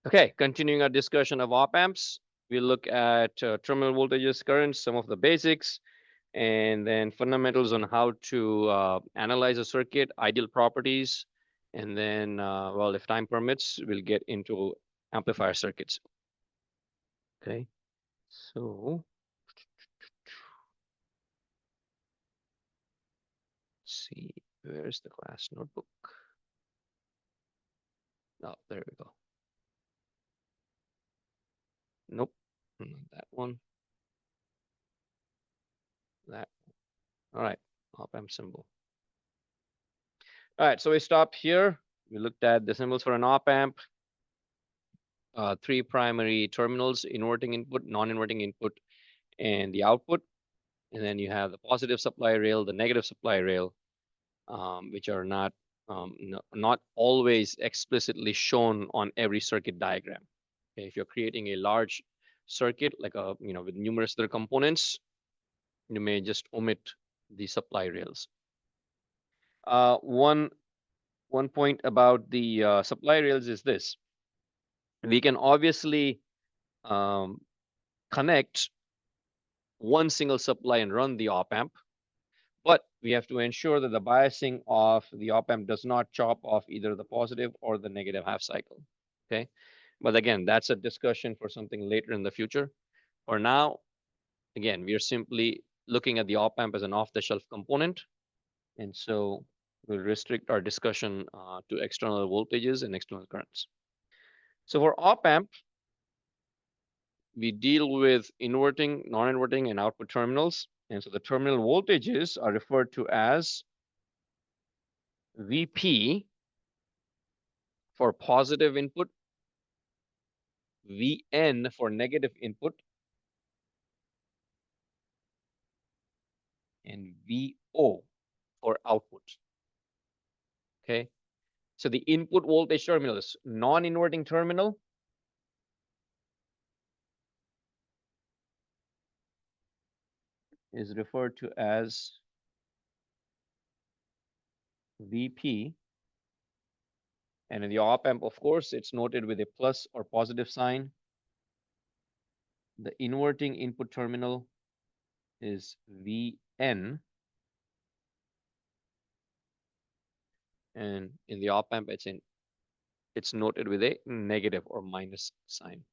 Okay, continuing our discussion of op amps, we look at terminal voltages, currents, some of the basics, and then fundamentals on how to analyze a circuit, ideal properties, and then, well, if time permits, we'll get into amplifier circuits. Okay, so let's see, where's the class notebook? Oh, there we go. Nope, not that one. That. All right, op amp symbol. All right, so we stopped here. We looked at the symbols for an op amp, three primary terminals: inverting input, non-inverting input, and the output. And then you have the positive supply rail, the negative supply rail, which are not always explicitly shown on every circuit diagram. Okay, if you're creating a large circuit, like with numerous other components, you may just omit the supply rails. One point about the supply rails is this: we can obviously connect one single supply and run the op amp, but we have to ensure that the biasing of the op amp does not chop off either the positive or the negative half cycle. Okay, but again, that's a discussion for something later in the future. For now, again, we are simply looking at the op amp as an off-the-shelf component, and so we'll restrict our discussion to external voltages and external currents. So for op amp, we deal with inverting, non-inverting, and output terminals. And so the terminal voltages are referred to as VP for positive input, VN for negative input, and VO for output. Okay, so the input voltage terminal is non-inverting terminal, is referred to as VP. And in the op amp, of course, it's noted with a plus or positive sign. The inverting input terminal is VN. And in the op amp, it's noted with a negative or minus sign.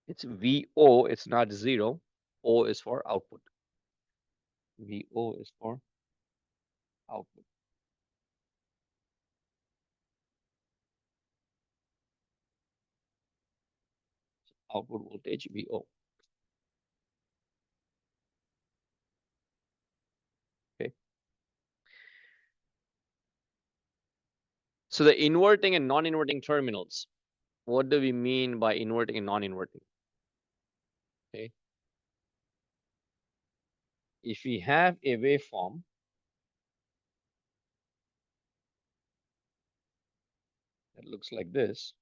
It's VO, it's not zero. O is for output. VO is for output. Output voltage VO. Okay. So the inverting and non-inverting terminals. What do we mean by inverting and non-inverting? Okay. If we have a waveform that looks like this,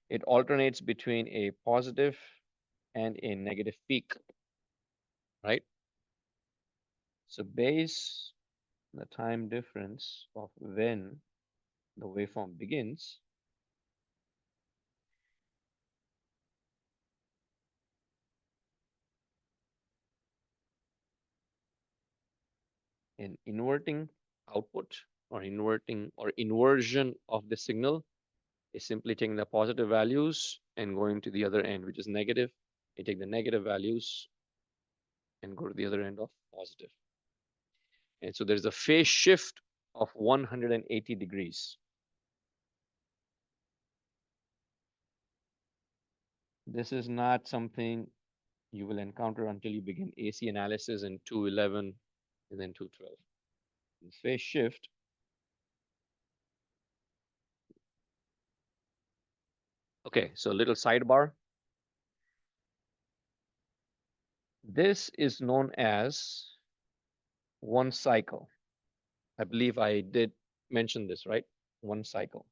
it alternates between a positive and a negative peak, right? So base the time difference of when the waveform begins, an inverting output or inversion of the signal is simply taking the positive values and going to the other end, which is negative. You take the negative values and go to the other end of positive. And so there's a phase shift of 180 degrees. This is not something you will encounter until you begin AC analysis in 211 and then 212. The phase shift Okay, so a little sidebar. This is known as one cycle. I believe I did mention this, right? One cycle.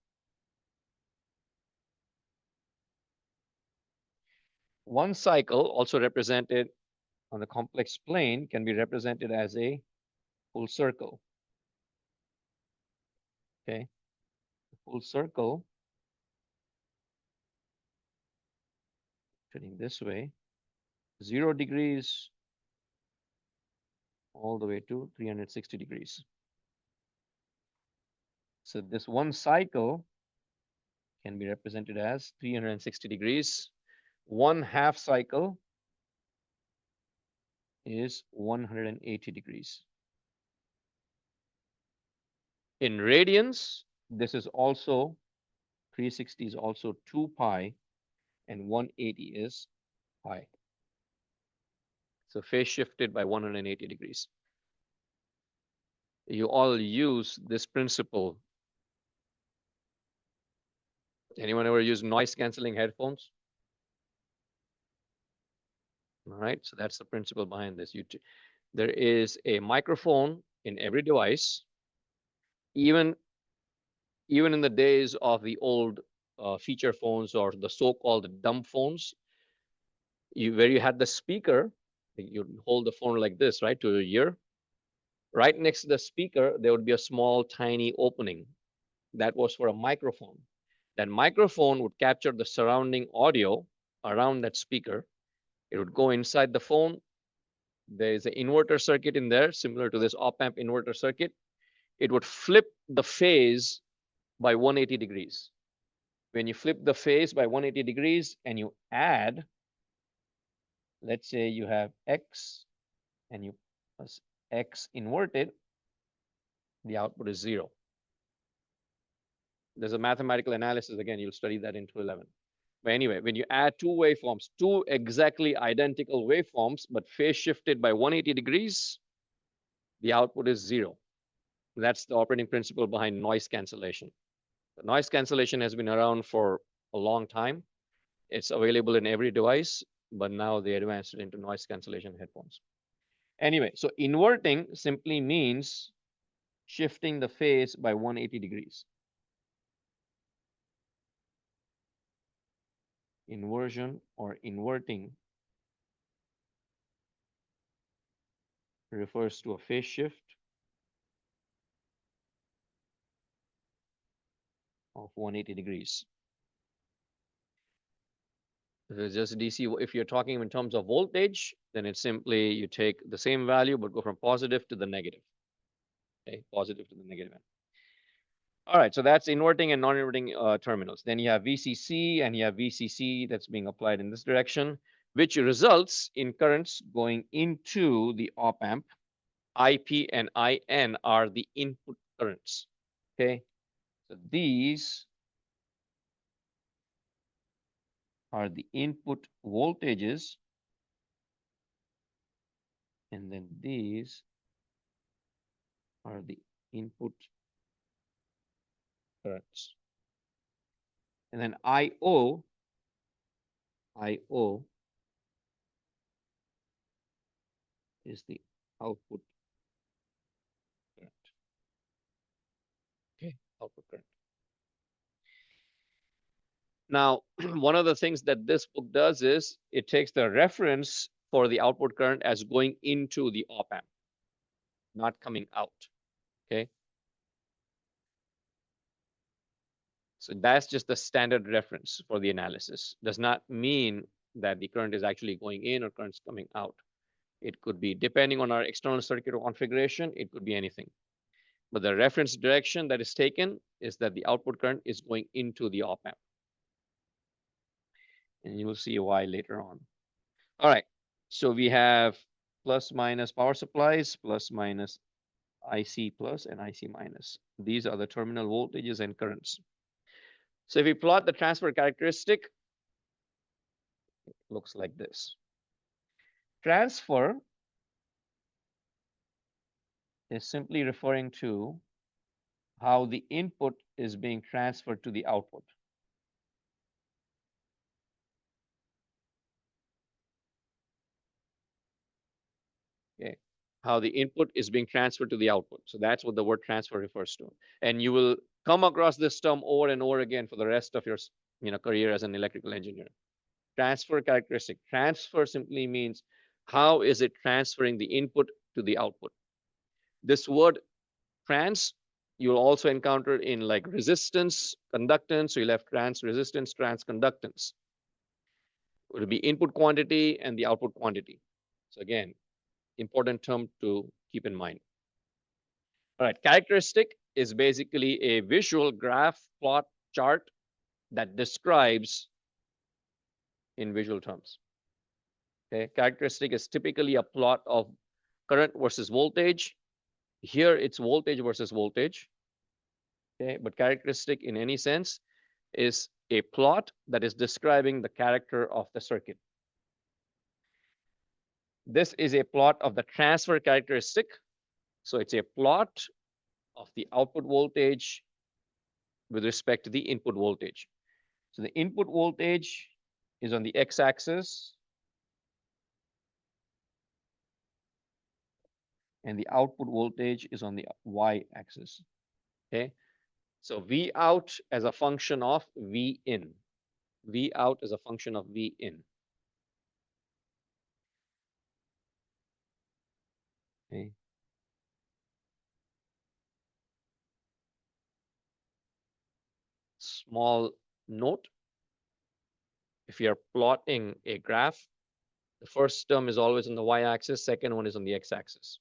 One cycle, also represented on the complex plane, can be represented as a full circle. Okay, full circle Turning this way, 0 degrees all the way to 360 degrees. So this one cycle can be represented as 360 degrees. One half cycle is 180 degrees. In radians, this is also 360 is also 2 pi and 180 is pi. So phase shifted by 180 degrees. You all use this principle. Anyone ever use noise canceling headphones? All right, so that's the principle behind this. There is a microphone in every device, even in the days of the old feature phones or the so-called dumb phones, where you had the speaker, you hold the phone like this, right, to your ear. Right next to the speaker, there would be a small, tiny opening. That was for a microphone. That microphone would capture the surrounding audio around that speaker. It would go inside the phone. There is an inverter circuit in there, similar to this op-amp inverter circuit. It would flip the phase by 180 degrees. When you flip the phase by 180 degrees and you add, let's say you have X and you plus X inverted, the output is 0. There's a mathematical analysis. Again, you'll study that in 211. But anyway, when you add two waveforms, two exactly identical waveforms, but phase shifted by 180 degrees, the output is 0. That's the operating principle behind noise cancellation. The noise cancellation has been around for a long time. It's available in every device, but now they advanced it into noise cancellation headphones. Anyway, so inverting simply means shifting the phase by 180 degrees. Inversion or inverting refers to a phase shift of 180 degrees. If it's just DC, if you're talking in terms of voltage, then it's simply you take the same value but go from positive to the negative. Okay, positive to the negative end. All right, so that's inverting and non-inverting terminals. Then you have VCC and you have VCC that's being applied in this direction, which results in currents going into the op-amp. IP and IN are the input currents. Okay, so these are the input voltages, and then these are the input currents. And then IO is the output current. Okay, output current. Now, one of the things that this book does is it takes the reference for the output current as going into the op-amp, not coming out. Okay. So that's just the standard reference for the analysis. Does not mean that the current is actually going in or current's coming out. It could be, depending on our external circuit configuration, it could be anything. But the reference direction that is taken is that the output current is going into the op-amp. And you will see why later on. All right, so we have plus minus power supplies, plus minus IC plus and IC minus. These are the terminal voltages and currents. So if we plot the transfer characteristic, it looks like this. Transfer is simply referring to how the input is being transferred to the output. Okay, how the input is being transferred to the output. So that's what the word transfer refers to. And you will come across this term over and over again for the rest of your career as an electrical engineer. Transfer characteristic. Transfer simply means how is it transferring the input to the output. This word trans, you'll also encounter in like resistance, conductance. So you'll have trans resistance, trans conductance. It will be input quantity and the output quantity. So again, important term to keep in mind. All right, characteristic is basically a visual graph plot chart that describes in visual terms. Okay, characteristic is typically a plot of current versus voltage. Here it's voltage versus voltage. Okay, but characteristic in any sense is a plot that is describing the character of the circuit. This is a plot of the transfer characteristic. So it's a plot of the output voltage with respect to the input voltage. So the input voltage is on the x-axis and the output voltage is on the y-axis. Okay, so V out as a function of V in. V out as a function of V in. Okay. Small note, if you're plotting a graph, the first term is always on the y-axis, second one is on the x-axis.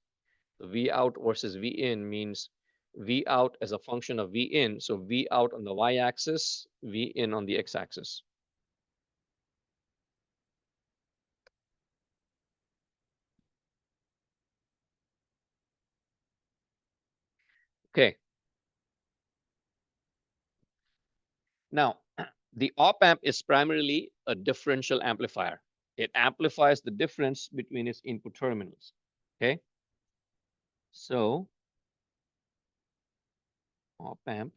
So V out versus V in means V out as a function of V in. So V out on the y-axis, V in on the x-axis. Okay. Now, the op-amp is primarily a differential amplifier. It amplifies the difference between its input terminals. Okay. So op-amp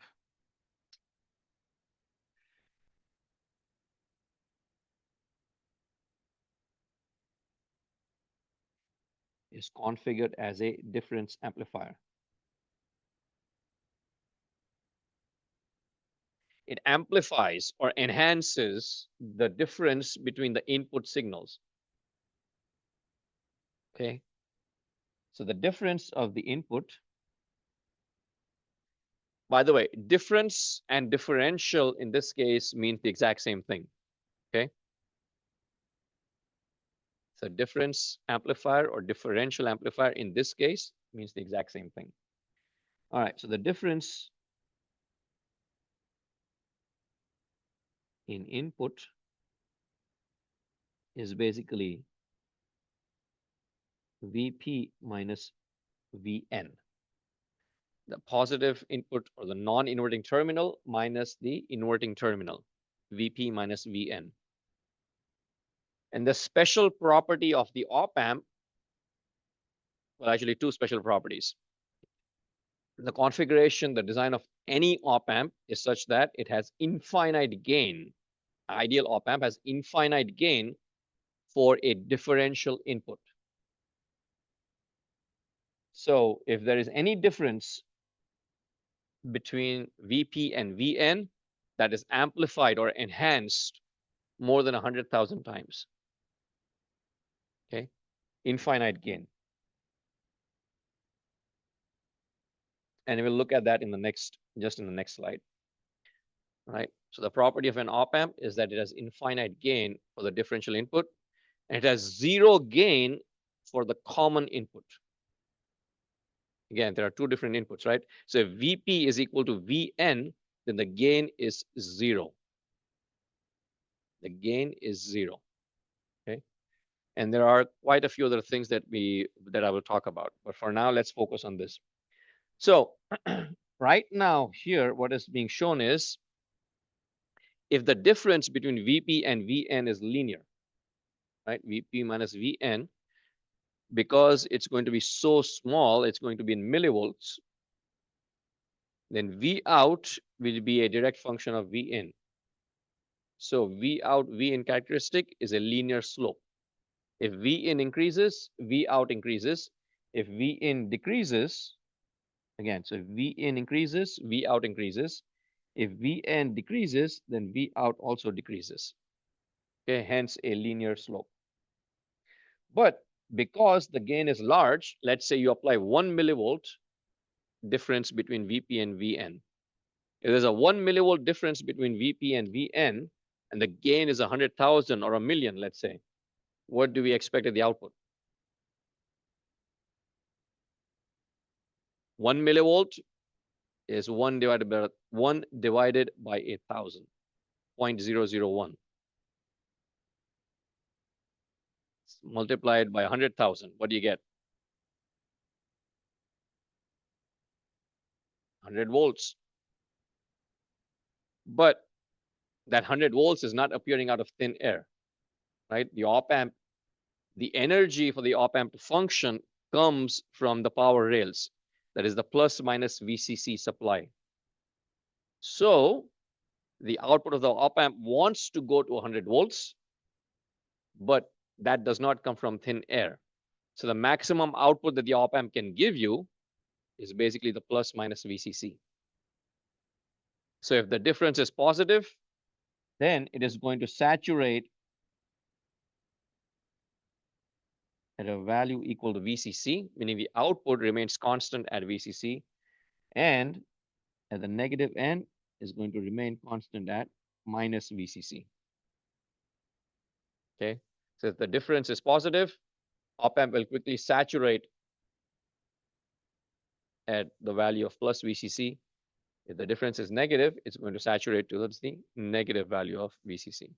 is configured as a difference amplifier. It amplifies or enhances the difference between the input signals. Okay. So the difference of the input, by the way, difference and differential in this case means the exact same thing. Okay. So difference amplifier or differential amplifier in this case means the exact same thing. All right. So the difference in input is basically Vp minus Vn. The positive input or the non-inverting terminal minus the inverting terminal, Vp minus Vn. And the special property of the op-amp, well, actually two special properties. The configuration, the design of any op-amp is such that it has infinite gain. Ideal op-amp has infinite gain for a differential input. So if there is any difference between Vp and Vn that is amplified or enhanced more than 100,000 times. Okay, infinite gain. And we'll look at that in the next, just in the next slide. Right. So the property of an op-amp is that it has infinite gain for the differential input, and it has zero gain for the common input. Again, there are two different inputs, right? So if Vp is equal to Vn, then the gain is zero. The gain is zero. Okay. And there are quite a few other things that I will talk about. But for now, let's focus on this. So right now here, what is being shown is if the difference between Vp and Vn is linear, right? Vp minus Vn, because it's going to be so small, it's going to be in millivolts, then V out will be a direct function of V in. So V out, V in characteristic is a linear slope. If V in increases, V out increases. If V in decreases, again, so if V in increases, V out increases. If Vn decreases, then V out also decreases. Okay, hence a linear slope. But because the gain is large, let's say you apply 1 millivolt difference between Vp and Vn. If there's a 1 millivolt difference between Vp and Vn, and the gain is 100,000 or a million, let's say, what do we expect at the output? 1 millivolt is 1 divided by 1,000, 0.001. Multiplied by 100,000. What do you get? 100 volts. But that 100 volts is not appearing out of thin air, right? The op amp, the energy for the op amp to function comes from the power rails. That is the plus minus VCC supply. So the output of the op amp wants to go to 100 volts, but that does not come from thin air. So the maximum output that the op amp can give you is basically the plus minus VCC. So if the difference is positive, then it is going to saturate at a value equal to VCC, meaning the output remains constant at VCC, and at the negative end is going to remain constant at minus VCC. Okay, so if the difference is positive, op amp will quickly saturate at the value of plus VCC. If the difference is negative, it's going to saturate towards the negative value of VCC.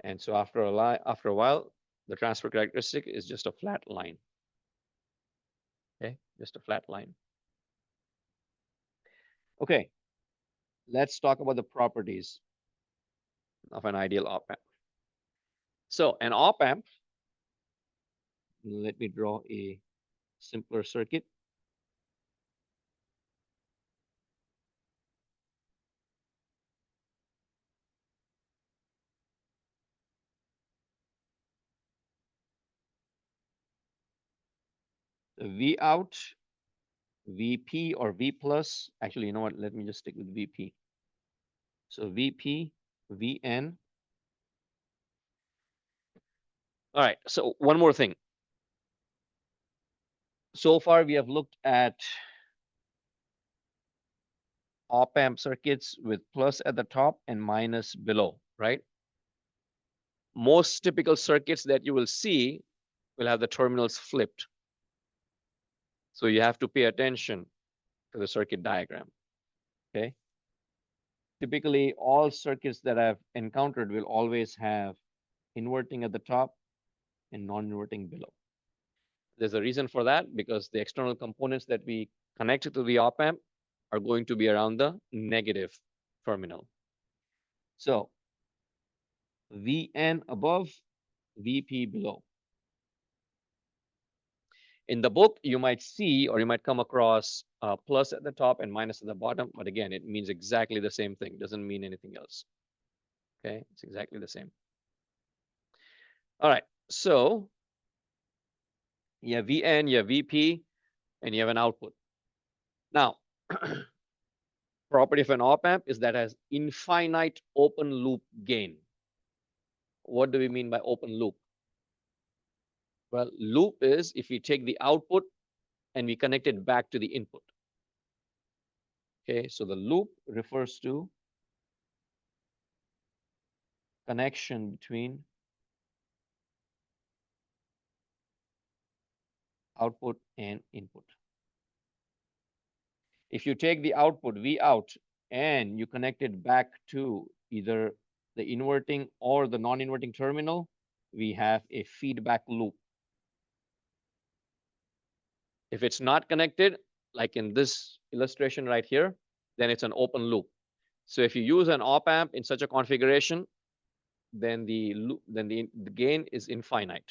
And so after a while, the transfer characteristic is just a flat line. Okay, just a flat line. Okay, let's talk about the properties of an ideal op amp. So an op amp, let me draw a simpler circuit. V out, VP or V plus. Actually, you know what? Let me just stick with VP. So VP, VN. All right. So one more thing. So far, we have looked at op amp circuits with plus at the top and minus below, right? Most typical circuits that you will see will have the terminals flipped. So you have to pay attention to the circuit diagram, okay? Typically, all circuits that I've encountered will always have inverting at the top and non-inverting below. There's a reason for that, because the external components that we connect to the op amp are going to be around the negative terminal. So VN above, VP below. In the book, you might see, or you might come across plus at the top and minus at the bottom, but again, it means exactly the same thing. Doesn't mean anything else. Okay, it's exactly the same. All right, so you have VN, you have VP, and you have an output. Now, property of an op amp is that it has infinite open loop gain. What do we mean by open loop? Well, loop is if we take the output and we connect it back to the input. Okay, so the loop refers to connection between output and input. If you take the output V out and you connect it back to either the inverting or the non-inverting terminal, we have a feedback loop. If it's not connected, like in this illustration right here, then it's an open loop. So if you use an op amp in such a configuration, then the gain is infinite.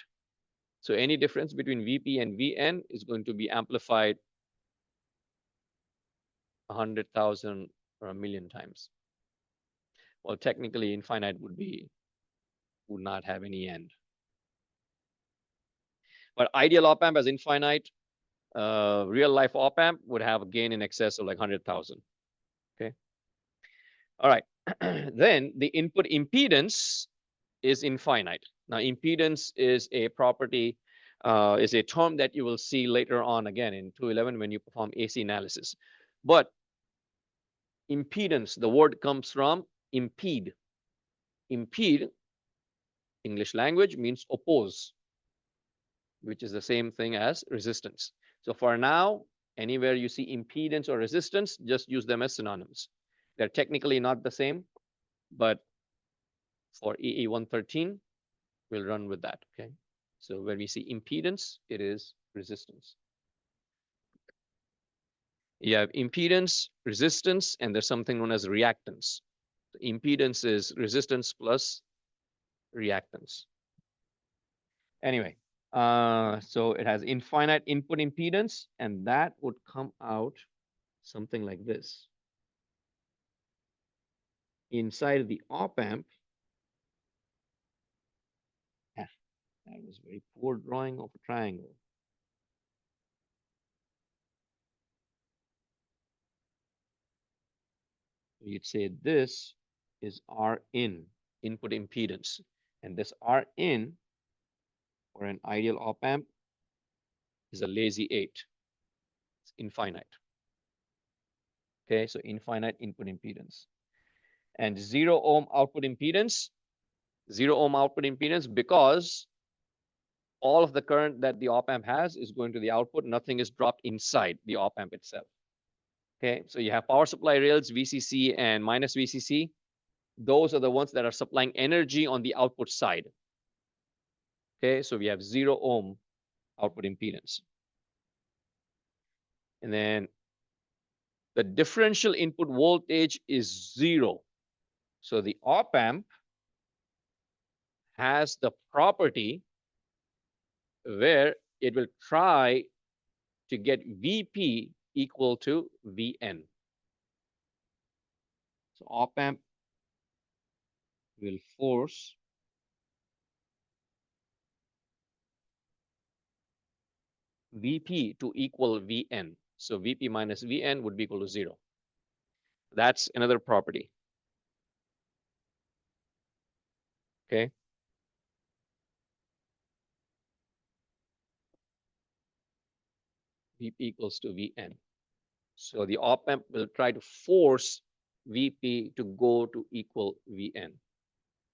So any difference between VP and VN is going to be amplified 100,000 or a million times. Well, technically infinite would not have any end. But ideal op amp has infinite. Real life op amp would have a gain in excess of like 100,000. Okay. All right. Then the input impedance is infinite. Now, impedance is a property, is a term that you will see later on again in 211 when you perform AC analysis. But impedance, the word comes from impede. Impede, English language, means oppose, which is the same thing as resistance. So for now, anywhere you see impedance or resistance, just use them as synonyms. They're technically not the same, but for EE 113, we'll run with that, okay? So when we see impedance, it is resistance. You have impedance, resistance, and there's something known as reactance. The impedance is resistance plus reactance. Anyway, so it has infinite input impedance, and that would come out something like this. Inside the op-amp, that was very poor drawing of a triangle. You'd say this is R in, input impedance, and this R in for an ideal op-amp is a lazy 8. It's infinite. Okay, so infinite input impedance. And 0 ohm output impedance, 0 ohm output impedance, because all of the current that the op-amp has is going to the output. Nothing is dropped inside the op-amp itself. Okay, so you have power supply rails, VCC and minus VCC. Those are the ones that are supplying energy on the output side. Okay, so we have 0 ohm output impedance. And then the differential input voltage is 0. So the op-amp has the property where it will try to get Vp equal to Vn. So op-amp will force Vp to equal Vn. So Vp minus Vn would be equal to 0. That's another property. Okay. Vp equals to Vn. So the op-amp will try to force Vp to go to equal Vn,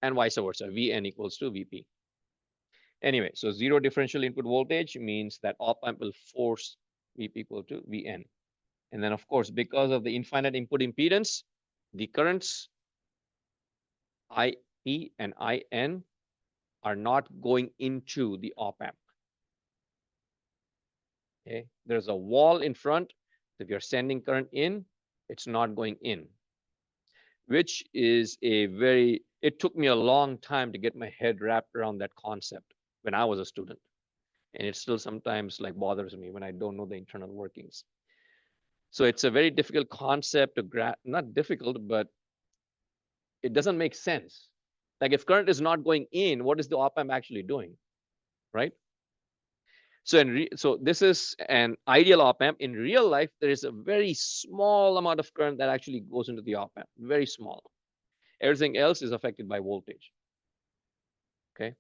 and vice versa, Vn equals to Vp. Anyway, so 0 differential input voltage means that op-amp will force Vp equal to Vn. And then, of course, because of the infinite input impedance, the currents IE and IN are not going into the op-amp. Okay, there's a wall in front. If you're sending current in, it's not going in, which is a very, it took me a long time to get my head wrapped around that concept when I was a student. And it still sometimes like bothers me when I don't know the internal workings. So it's a very difficult concept to grasp, not difficult, but it doesn't make sense. Like if current is not going in, what is the op-amp actually doing, right? So so this is an ideal op-amp. In real life, there is a very small amount of current that actually goes into the op-amp, very small. Everything else is affected by voltage. Okay.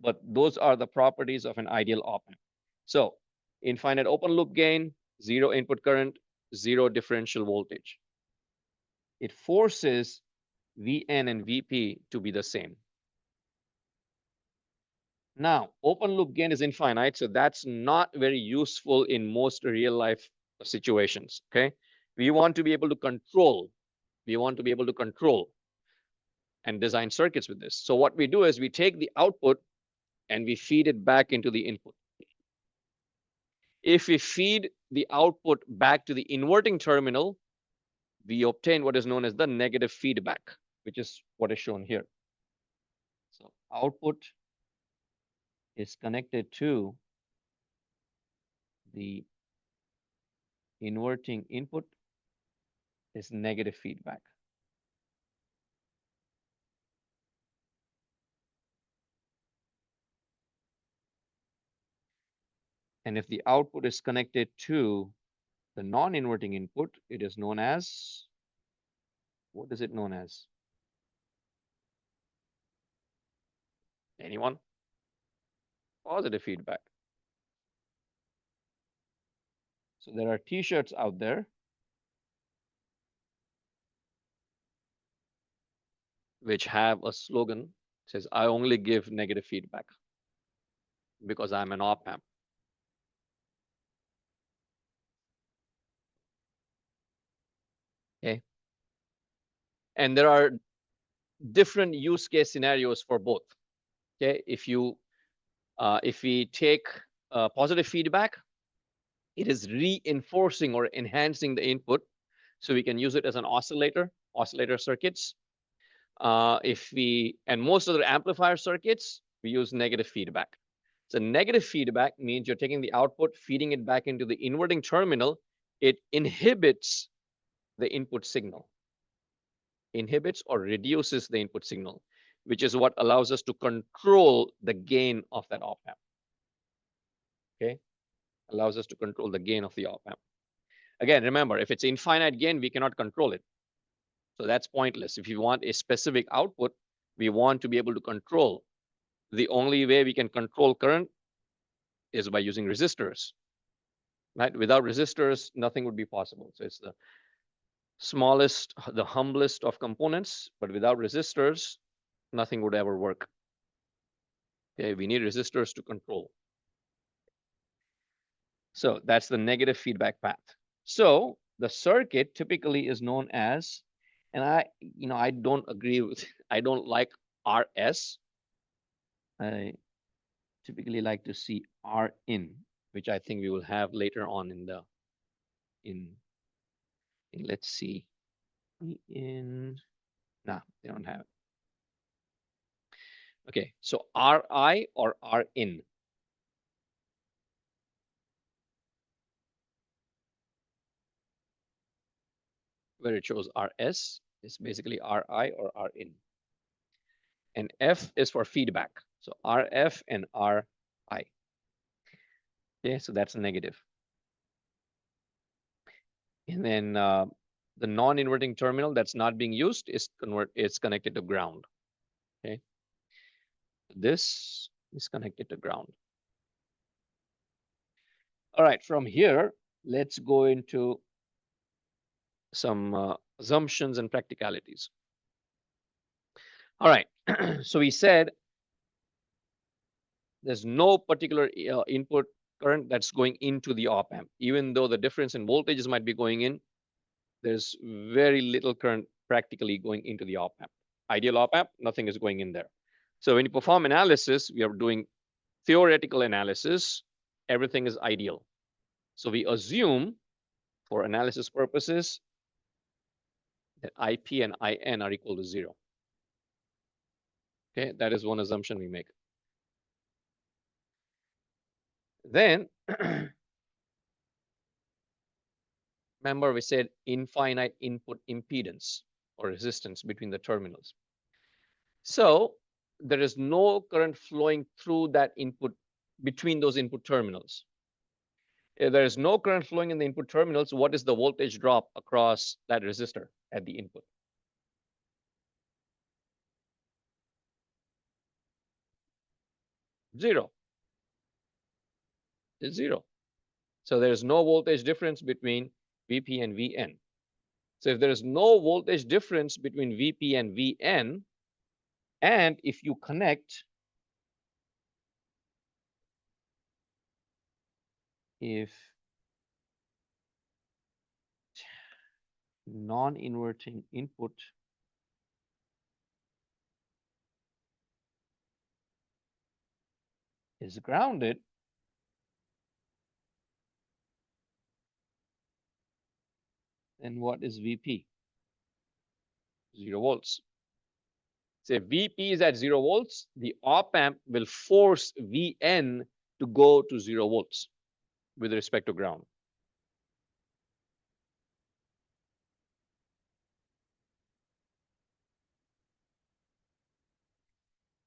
But those are the properties of an ideal op-amp. So infinite open loop gain, 0 input current, 0 differential voltage. It forces Vn and Vp to be the same. Now, open loop gain is infinite, so that's not very useful in most real life situations, okay? We want to be able to control. We want to be able to control and design circuits with this. So what we do is we take the output and we feed it back into the input. If we feed the output back to the inverting terminal, we obtain what is known as the negative feedback, which is what is shown here. So output is connected to the inverting input is negative feedback. And if the output is connected to the non-inverting input, it is known as, what is it known as? Anyone? Positive feedback. So there are t-shirts out there. which have a slogan says, I only give negative feedback because I'm an op amp. Okay. And there are different use case scenarios for both. Okay. If we take positive feedback, it is reinforcing or enhancing the input. So we can use it as an oscillator circuits. And most of the amplifier circuits, we use negative feedback. So negative feedback means you're taking the output, feeding it back into the inverting terminal. It inhibits the input signal, inhibits or reduces the input signal, which is what allows us to control the gain of that op amp. Okay, allows us to control the gain of the op amp. Again, remember, if it's infinite gain, we cannot control it. So that's pointless. If you want a specific output, we want to be able to control. The only way we can control current is by using resistors. Right? Without resistors, nothing would be possible. So it's the smallest, the humblest of components, but without resistors, nothing would ever work. Okay, we need resistors to control. So that's the negative feedback path. So the circuit typically is known as, and I don't agree with, I don't like RS. I typically like to see R in, which I think we will have later on in let's see, in, nah, they don't have it. Okay, so RI or R in. Where it shows RS is basically RI or R in. And F is for feedback. So RF and RI. Okay, so that's a negative. And then the non-inverting terminal that's not being used is connected to ground. Okay, this is connected to ground. All right, from here, let's go into some assumptions and practicalities. All right, so we said there's no particular input current that's going into the op amp. Even though the difference in voltages might be going in, there's very little current practically going into the op amp. Ideal op amp, nothing is going in there. So when you perform analysis, we are doing theoretical analysis, everything is ideal. So we assume for analysis purposes that IP and IN are equal to 0. Okay, that is one assumption we make. Then, remember we said infinite input impedance or resistance between the terminals. So there is no current flowing through that input between those input terminals. If there is no current flowing in the input terminals, what is the voltage drop across that resistor at the input? Zero. It's zero. So there's no voltage difference between VP and VN. So if there is no voltage difference between VP and VN, and if you connect, if non-inverting input is grounded, then what is VP? 0 volts. So if VP is at 0 volts, the op amp will force VN to go to 0 volts with respect to ground.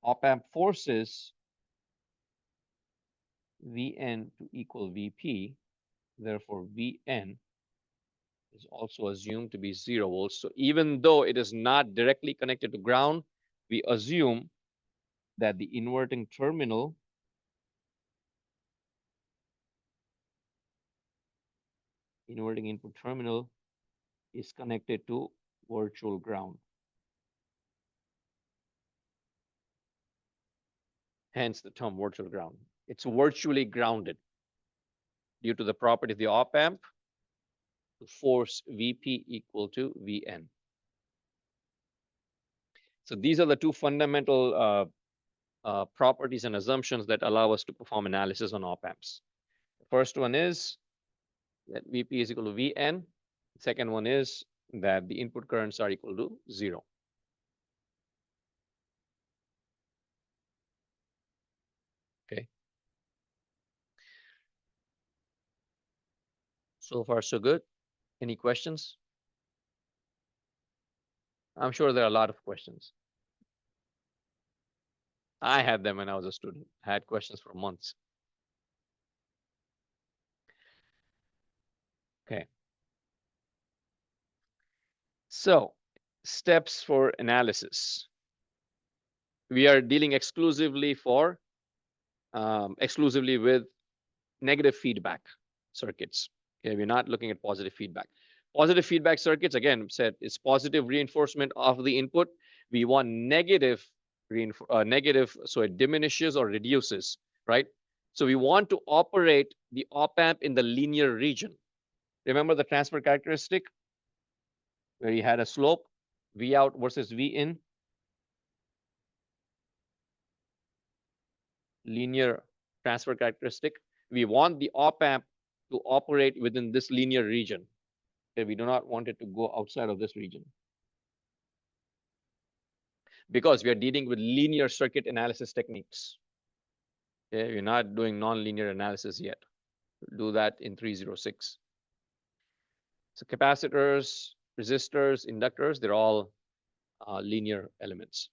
Op amp forces Vn to equal Vp, therefore Vn is also assumed to be 0 volts. So even though it is not directly connected to ground, we assume that the inverting terminal inverting input terminal is connected to virtual ground. hence the term virtual ground. It's virtually grounded due to the property of the op amp to force Vp equal to Vn. So these are the two fundamental properties and assumptions that allow us to perform analysis on op amps. The first one is that Vp is equal to Vn. The second one is that the input currents are equal to 0. Okay. So far, so good. Any questions? I'm sure there are a lot of questions. I had them when I was a student. I had questions for months. Okay. So, steps for analysis. We are dealing exclusively with negative feedback circuits. Okay, we're not looking at positive feedback. Positive feedback circuits, again, said is positive reinforcement of the input. We want negative, so it diminishes or reduces, right? So we want to operate the op amp in the linear region. Remember the transfer characteristic where you had a slope, V out versus V in, linear transfer characteristic. We want the op amp to operate within this linear region. Okay, we do not want it to go outside of this region because we are dealing with linear circuit analysis techniques. Okay, we're not doing nonlinear analysis yet. We'll do that in 306. So capacitors, resistors, inductors, they're all linear elements.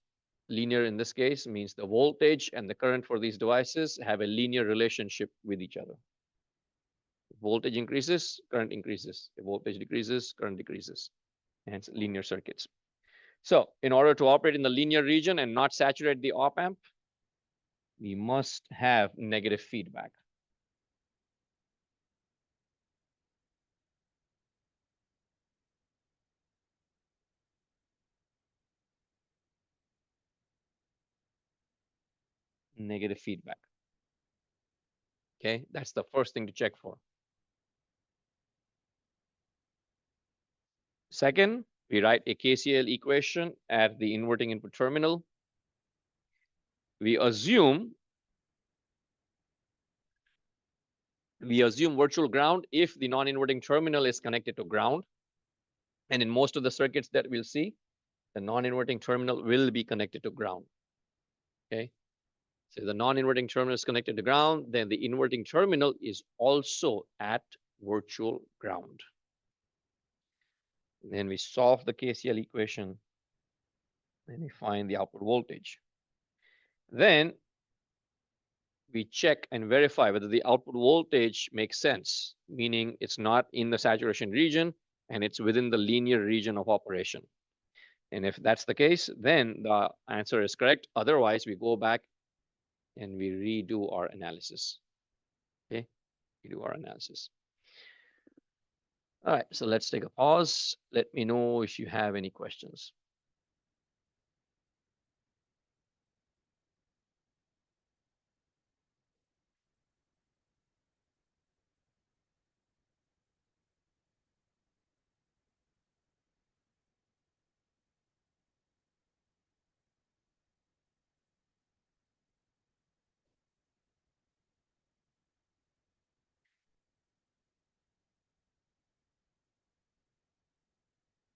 Linear in this case means the voltage and the current for these devices have a linear relationship with each other. If voltage increases, current increases. If voltage decreases, current decreases. Hence linear circuits. So in order to operate in the linear region and not saturate the op amp, we must have negative feedback. Negative feedback. Okay, that's the first thing to check for. Second, we write a KCL equation at the inverting input terminal. We assume virtual ground if the non-inverting terminal is connected to ground. And in most of the circuits that we'll see, the non-inverting terminal will be connected to ground. Okay, so the non-inverting terminal is connected to ground, then the inverting terminal is also at virtual ground. And then we solve the KCL equation and we find the output voltage. Then we check and verify whether the output voltage makes sense, meaning it's not in the saturation region and it's within the linear region of operation. And if that's the case, then the answer is correct. Otherwise, we go back and we redo our analysis. Okay, we do our analysis. All right, so let's take a pause. Let me know if you have any questions.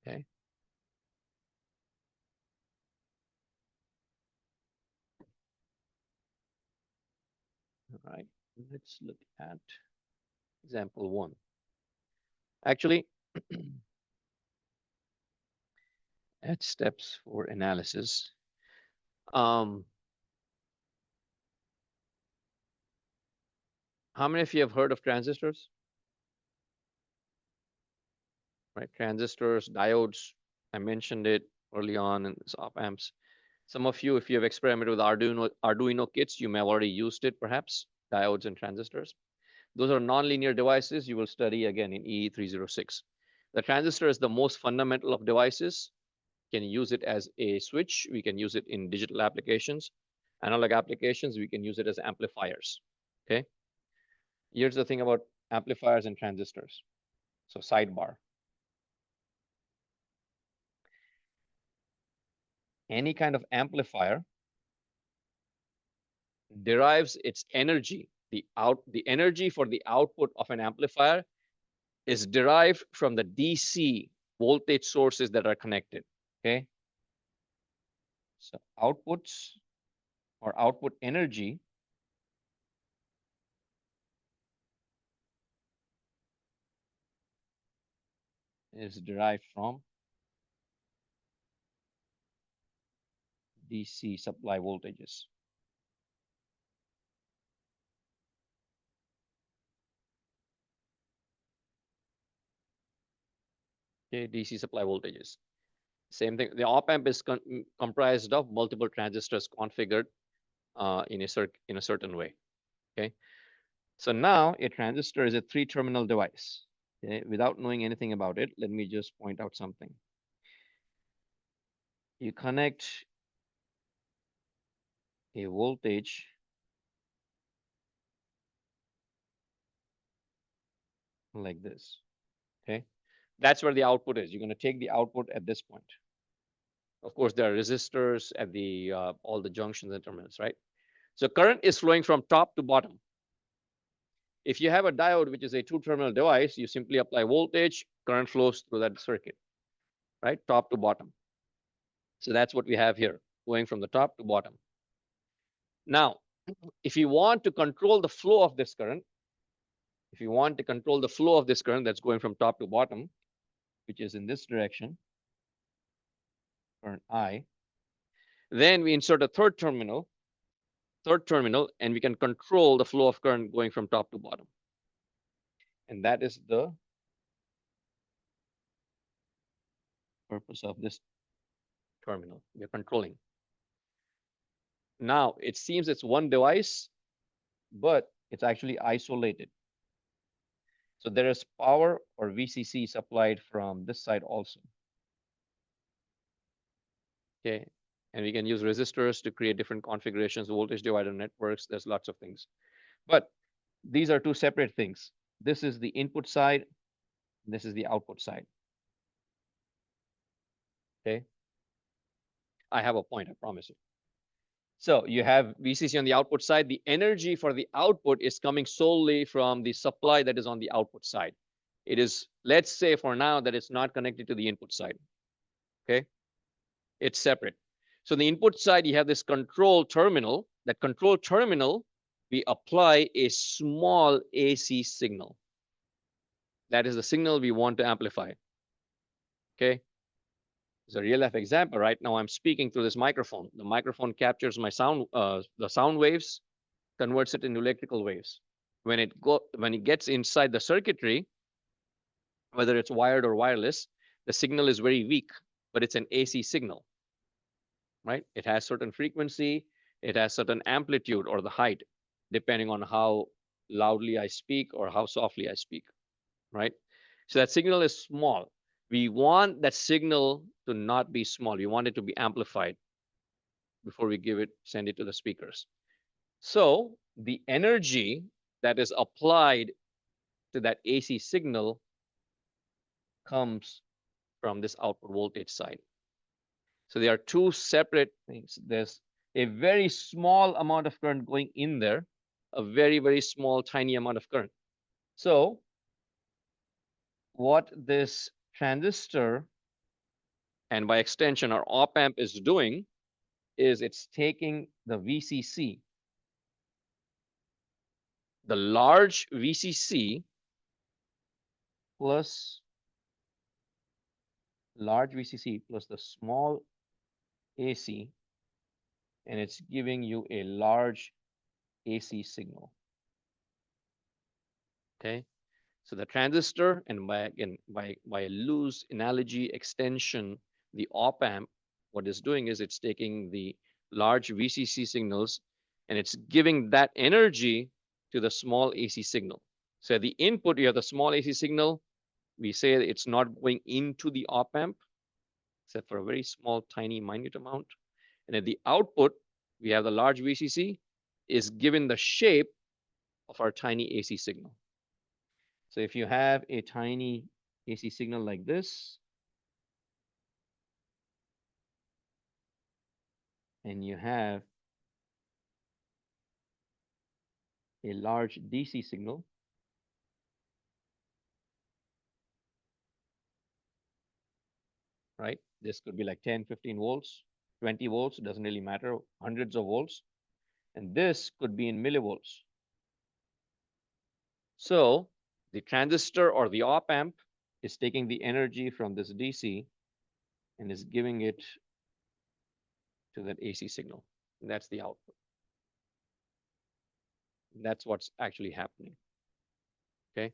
Okay. All right, let's look at example 1. Actually, at steps for analysis. How many of you have heard of transistors? Right, transistors, diodes. I mentioned it early on in this op amps. Some of you, if you have experimented with Arduino kits, you may have already used it, perhaps, diodes and transistors. Those are nonlinear devices you will study again in EE306. The transistor is the most fundamental of devices. You can use it as a switch. We can use it in digital applications. Analog applications, we can use it as amplifiers. Okay. Here's the thing about amplifiers and transistors. So sidebar. Any kind of amplifier derives its energy. The energy for the output of an amplifier is derived from the DC voltage sources that are connected. Okay. So outputs or output energy is derived from DC supply voltages. Okay, DC supply voltages. Same thing. The op amp is comprised of multiple transistors configured in a certain way. Okay. So now a transistor is a 3-terminal device. Okay. Without knowing anything about it, let me just point out something. You connect a voltage like this. Okay. That's where the output is. You're going to take the output at this point. Of course, there are resistors at the all the junctions and terminals, right? So current is flowing from top to bottom. If you have a diode, which is a 2-terminal device, you simply apply voltage, current flows through that circuit, right? Top to bottom. So that's what we have here, going from the top to bottom. Now, if you want to control the flow of this current, that's going from top to bottom, which is in this direction, current I, then we insert a third terminal, and we can control the flow of current going from top to bottom. And that is the purpose of this terminal. We're controlling. Now, it seems it's one device, but it's actually isolated. So there is power or VCC supplied from this side also. Okay. And we can use resistors to create different configurations, voltage divider networks. There's lots of things. But these are two separate things. This is the input side. This is the output side. Okay. I have a point, I promise you. So you have VCC on the output side. The energy for the output is coming solely from the supply that is on the output side. It is, let's say for now, that it's not connected to the input side. Okay. It's separate. So the input side, you have this control terminal. That control terminal, we apply a small AC signal. That is the signal we want to amplify. Okay. It's a real life example. Right now, I'm speaking through this microphone. The microphone captures my sound, the sound waves, converts it into electrical waves. When it gets inside the circuitry, whether it's wired or wireless, the signal is very weak, but it's an AC signal, right? It has certain frequency, it has certain amplitude or the height, depending on how loudly I speak or how softly I speak, right? So that signal is small. We want that signal to not be small. We want it to be amplified before we send it to the speakers. So the energy that is applied to that AC signal comes from this output voltage side. So there are two separate things. There's a very small amount of current going in there, a very, very small, tiny amount of current. So what this transistor, and by extension our op amp, is doing is it's taking the VCC, the large VCC plus the small AC, and it's giving you a large AC signal. Okay, so the transistor, and by a loose analogy extension, the op amp, what it's doing is it's taking the large VCC signals and it's giving that energy to the small AC signal. So at the input, you have the small AC signal. We say it's not going into the op amp, except for a very small, tiny, minute amount. And at the output, we have the large VCC, is given the shape of our tiny AC signal. So if you have a tiny AC signal like this, and you have a large DC signal, right? This could be like 10, 15 volts, 20 volts, doesn't really matter, hundreds of volts. And this could be in millivolts. So the transistor or the op amp is taking the energy from this DC and is giving it to that AC signal. And that's the output. And that's what's actually happening. Okay.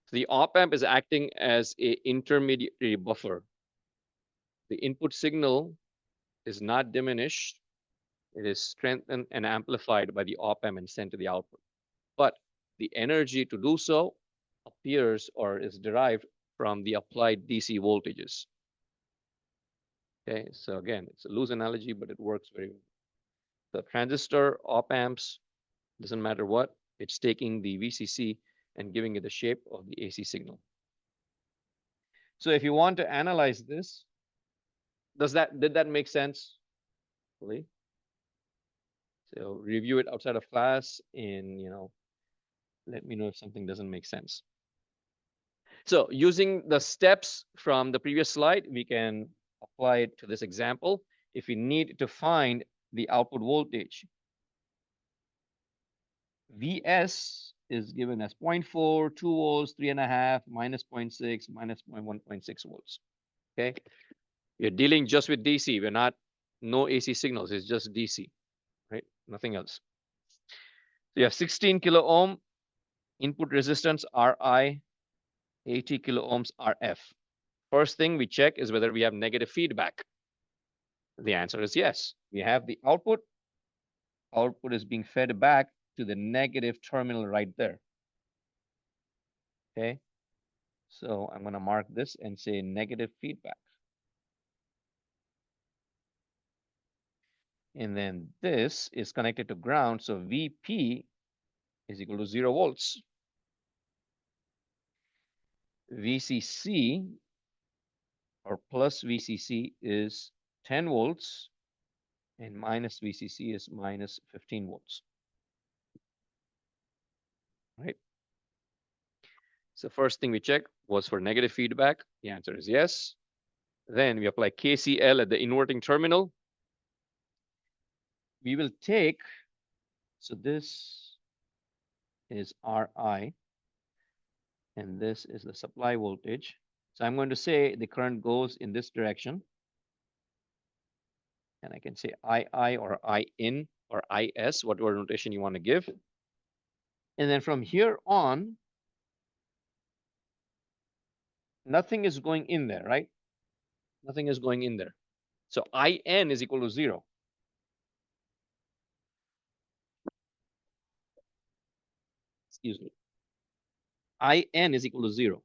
So the op amp is acting as an intermediary buffer. The input signal is not diminished. It is strengthened and amplified by the op amp and sent to the output. But the energy to do so appears or is derived from the applied DC voltages. Okay, so again, it's a loose analogy, but it works very well. The transistor, op amps, doesn't matter what, it's taking the VCC and giving it the shape of the AC signal. So if you want to analyze this, did that make sense? Really? So review it outside of class and let me know if something doesn't make sense. So using the steps from the previous slide, we can apply it to this example. If we need to find the output voltage, Vs is given as 0.4, 2 volts, 3.5, minus 0.6, minus 1.6 volts. Okay, we're dealing just with DC. We're not, no AC signals. It's just DC, right? Nothing else. So you have 16 kilo ohm input resistance Ri, 80 kilo ohms Rf. First thing we check is whether we have negative feedback. The answer is yes. We have the output. Output is being fed back to the negative terminal right there. Okay, so I'm going to mark this and say negative feedback. And then this is connected to ground, so Vp is equal to 0 volts. VCC or plus VCC is 10 volts and minus VCC is minus 15 volts. Right? So first thing we check was for negative feedback. The answer is yes. Then we apply KCL at the inverting terminal. We will take, so this is Ri, and this is the supply voltage. So I'm going to say the current goes in this direction. And I can say II or In or Is, whatever notation you want to give. And then from here on, nothing is going in there, right? Nothing is going in there. So In is equal to 0. Excuse me. In is equal to 0,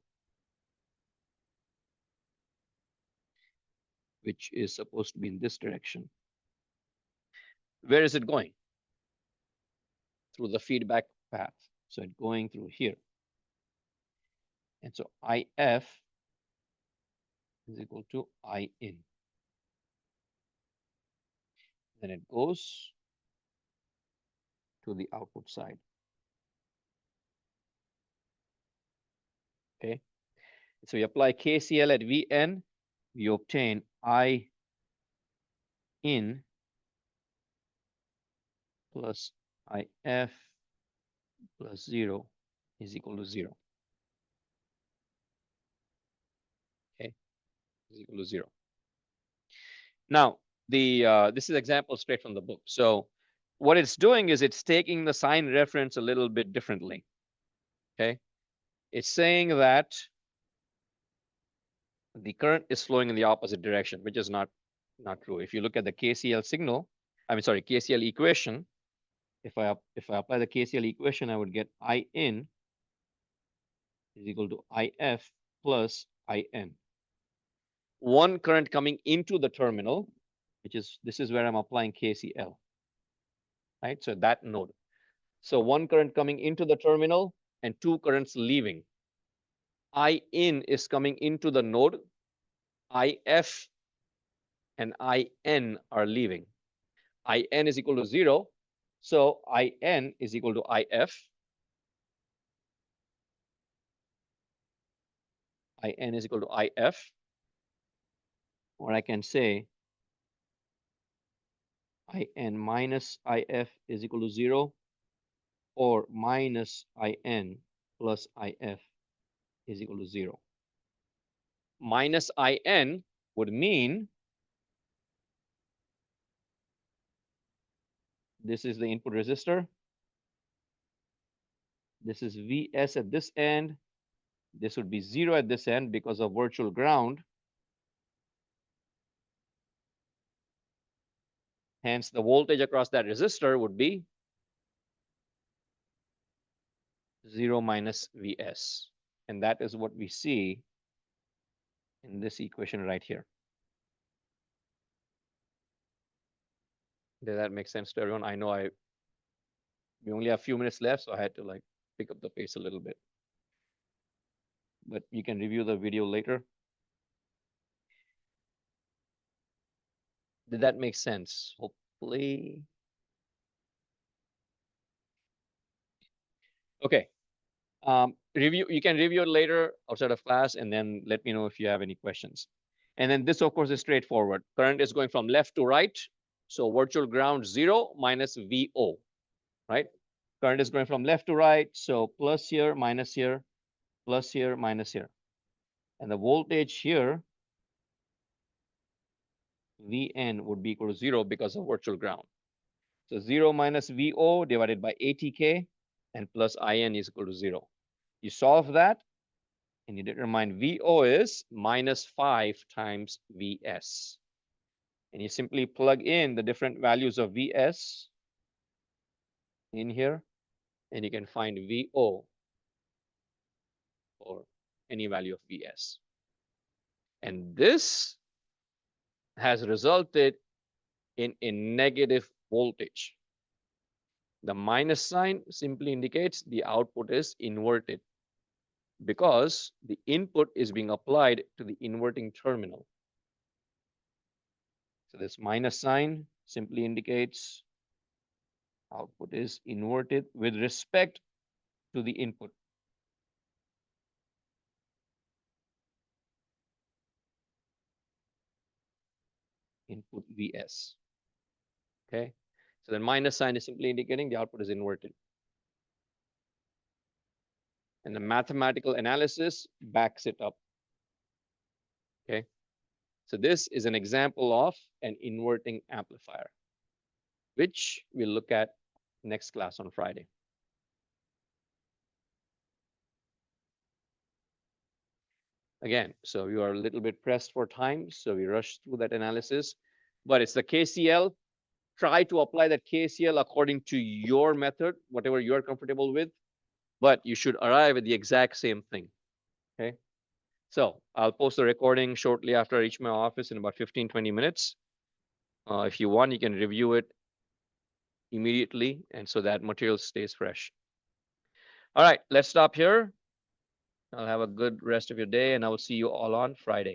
which is supposed to be in this direction. Where is it going? Through the feedback path. So it's going through here. And so IF is equal to In. Then it goes to the output side. Okay. So we apply KCL at Vn, we obtain I in plus IF plus 0 is equal to 0. Okay, is equal to 0. Now, this is example straight from the book. So what it's doing is it's taking the sign reference a little bit differently. Okay, it's saying that the current is flowing in the opposite direction, which is not true. If you look at the KCL signal, KCL equation, if I apply the KCL equation, I would get I in is equal to IF plus IN. One current coming into the terminal, this is where I'm applying KCL. right? So that node. So one current coming into the terminal and two currents leaving. I in is coming into the node, IF and IN are leaving. IN is equal to 0. So IN is equal to IF. IN is equal to IF. Or I can say IN minus IF is equal to 0, or minus IN plus IF is equal to 0. Minus IN would mean this is the input resistor. This is Vs at this end. This would be 0 at this end because of virtual ground. Hence, the voltage across that resistor would be 0 minus Vs. And that is what we see in this equation right here. Does that make sense to everyone? I know we only have a few minutes left, so I had to like pick up the pace a little bit. But you can review the video later. Did that make sense? Hopefully. Okay. You can review it later outside of class, and then let me know if you have any questions. And then this, of course, is straightforward. Current is going from left to right. So virtual ground 0 minus VO, right? Current is going from left to right. So plus here, minus here, plus here, minus here. And the voltage here, Vn, would be equal to 0 because of virtual ground. So 0 minus VO divided by ATK, and plus IN is equal to 0. You solve that, and you determine VO is minus 5 times Vs. And you simply plug in the different values of Vs in here, and you can find VO or any value of Vs. And this has resulted in a negative voltage. The minus sign simply indicates the output is inverted because the input is being applied to the inverting terminal. So this minus sign simply indicates output is inverted with respect to the input. Input Vs. Okay. So the minus sign is simply indicating the output is inverted. And the mathematical analysis backs it up. Okay. So this is an example of an inverting amplifier, which we'll look at next class on Friday. Again, so you are a little bit pressed for time, so we rush through that analysis, but it's the KCL. Try to apply that KCL according to your method, whatever you're comfortable with, but you should arrive at the exact same thing. Okay. So I'll post the recording shortly after I reach my office in about 15-20 minutes. If you want, you can review it immediately, and so that material stays fresh. All right, let's stop here. I'll have a good rest of your day, and I will see you all on Friday.